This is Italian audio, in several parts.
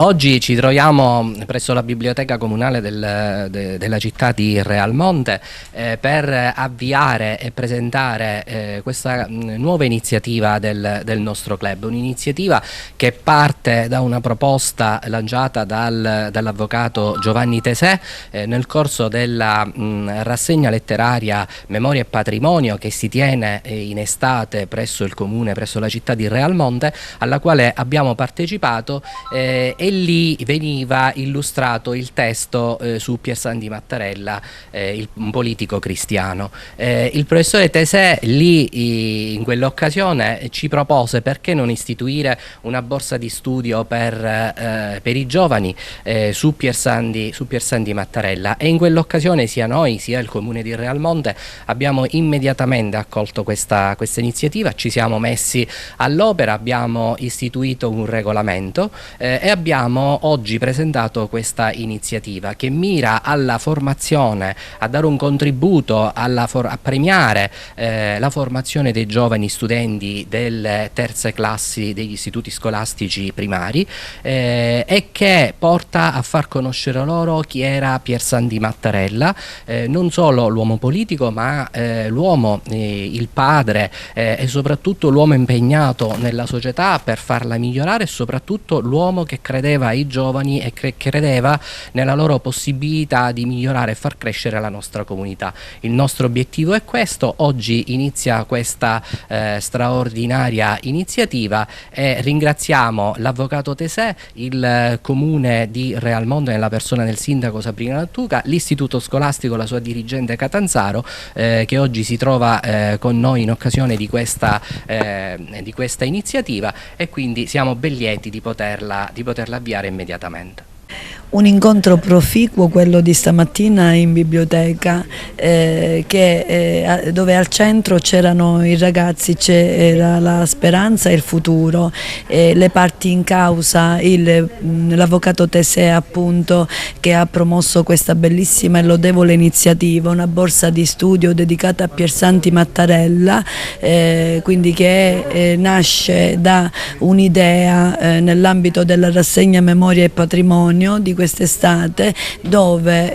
Oggi ci troviamo presso la biblioteca comunale della città di Realmonte per avviare e presentare questa nuova iniziativa del nostro club, un'iniziativa che parte da una proposta lanciata dall'avvocato Giovanni Tesè nel corso della rassegna letteraria Memoria e Patrimonio che si tiene in estate presso il comune, presso la città di Realmonte, alla quale abbiamo partecipato e lì veniva illustrato il testo su Piersanti Mattarella, un politico cristiano. Il professore Tesè lì in quell'occasione ci propose perché non istituire una borsa di studio per i giovani su Piersanti Mattarella, e in quell'occasione sia noi sia il comune di Realmonte abbiamo immediatamente accolto questa iniziativa, ci siamo messi all'opera, abbiamo istituito un regolamento e abbiamo oggi presentato questa iniziativa che mira alla formazione, a dare un contributo a premiare la formazione dei giovani studenti delle terze classi degli istituti scolastici primari e che porta a far conoscere loro chi era Piersanti Mattarella, non solo l'uomo politico ma l'uomo, il padre e soprattutto l'uomo impegnato nella società per farla migliorare, e soprattutto l'uomo che credeva ai giovani e che credeva nella loro possibilità di migliorare e far crescere la nostra comunità. Il nostro obiettivo è questo. Oggi inizia questa straordinaria iniziativa e ringraziamo l'avvocato Tesè, il comune di Realmonte nella persona del sindaco Sabrina Lattuca, l'istituto scolastico, la sua dirigente Catanzaro, che oggi si trova con noi in occasione di questa iniziativa, e quindi siamo ben lieti di poterla avviare immediatamente. Un incontro proficuo quello di stamattina in biblioteca, dove al centro c'erano i ragazzi, c'era la speranza e il futuro, le parti in causa, l'avvocato Tesè appunto, che ha promosso questa bellissima e lodevole iniziativa, una borsa di studio dedicata a Piersanti Mattarella, quindi che nasce da un'idea nell'ambito della rassegna Memoria e Patrimonio di quest'estate, dove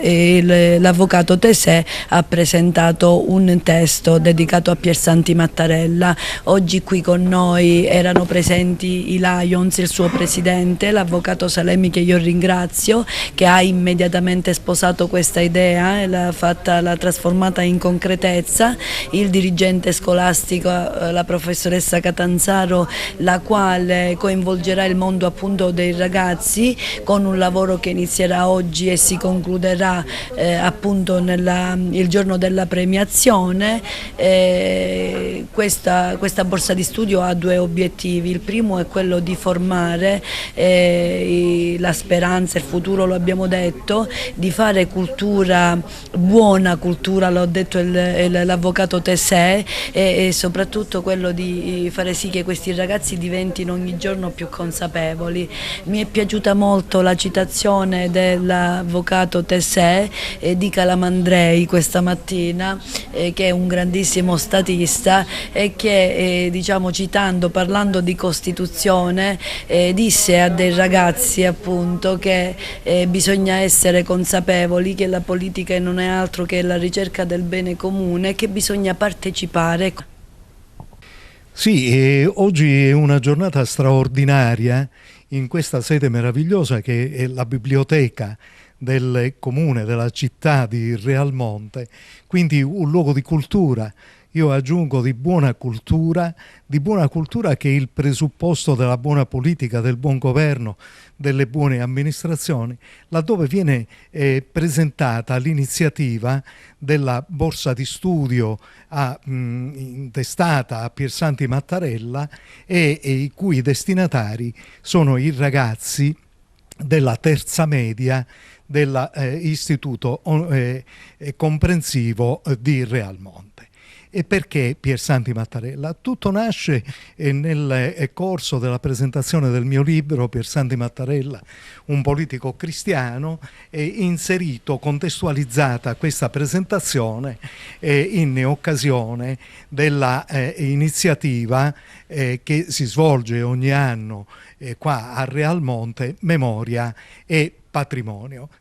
l'avvocato Tesè ha presentato un testo dedicato a Piersanti Mattarella. Oggi qui con noi erano presenti i Lions, il suo presidente, l'avvocato Salemi, che io ringrazio, che ha immediatamente sposato questa idea e l'ha trasformata in concretezza, il dirigente scolastico, la professoressa Catanzaro, la quale coinvolgerà il mondo appunto dei ragazzi con un lavoro che inizierà oggi e si concluderà appunto il giorno della premiazione. Questa borsa di studio ha due obiettivi: il primo è quello di formare la speranza, il futuro, lo abbiamo detto, di fare cultura, buona cultura, l'ho detto l'avvocato Tesè, e soprattutto quello di fare sì che questi ragazzi diventino ogni giorno più consapevoli. Mi è piaciuta molto la citazione dell'avvocato Tesè di Calamandrei questa mattina, che è un grandissimo statista e che diciamo, parlando di Costituzione, disse a dei ragazzi appunto che bisogna essere consapevoli che la politica non è altro che la ricerca del bene comune e che bisogna partecipare. Sì, oggi è una giornata straordinaria in questa sede meravigliosa che è la biblioteca del comune, della città di Realmonte, quindi un luogo di cultura. Io aggiungo di buona cultura che è il presupposto della buona politica, del buon governo, delle buone amministrazioni, laddove viene presentata l'iniziativa della borsa di studio intestata a Piersanti Mattarella e i cui destinatari sono i ragazzi della terza media dell'istituto comprensivo di Realmonte. E perché Piersanti Mattarella? Tutto nasce nel corso della presentazione del mio libro Piersanti Mattarella, un politico cristiano, inserito, contestualizzata questa presentazione in occasione della iniziativa che si svolge ogni anno qua a Realmonte, Memoria e Patrimonio.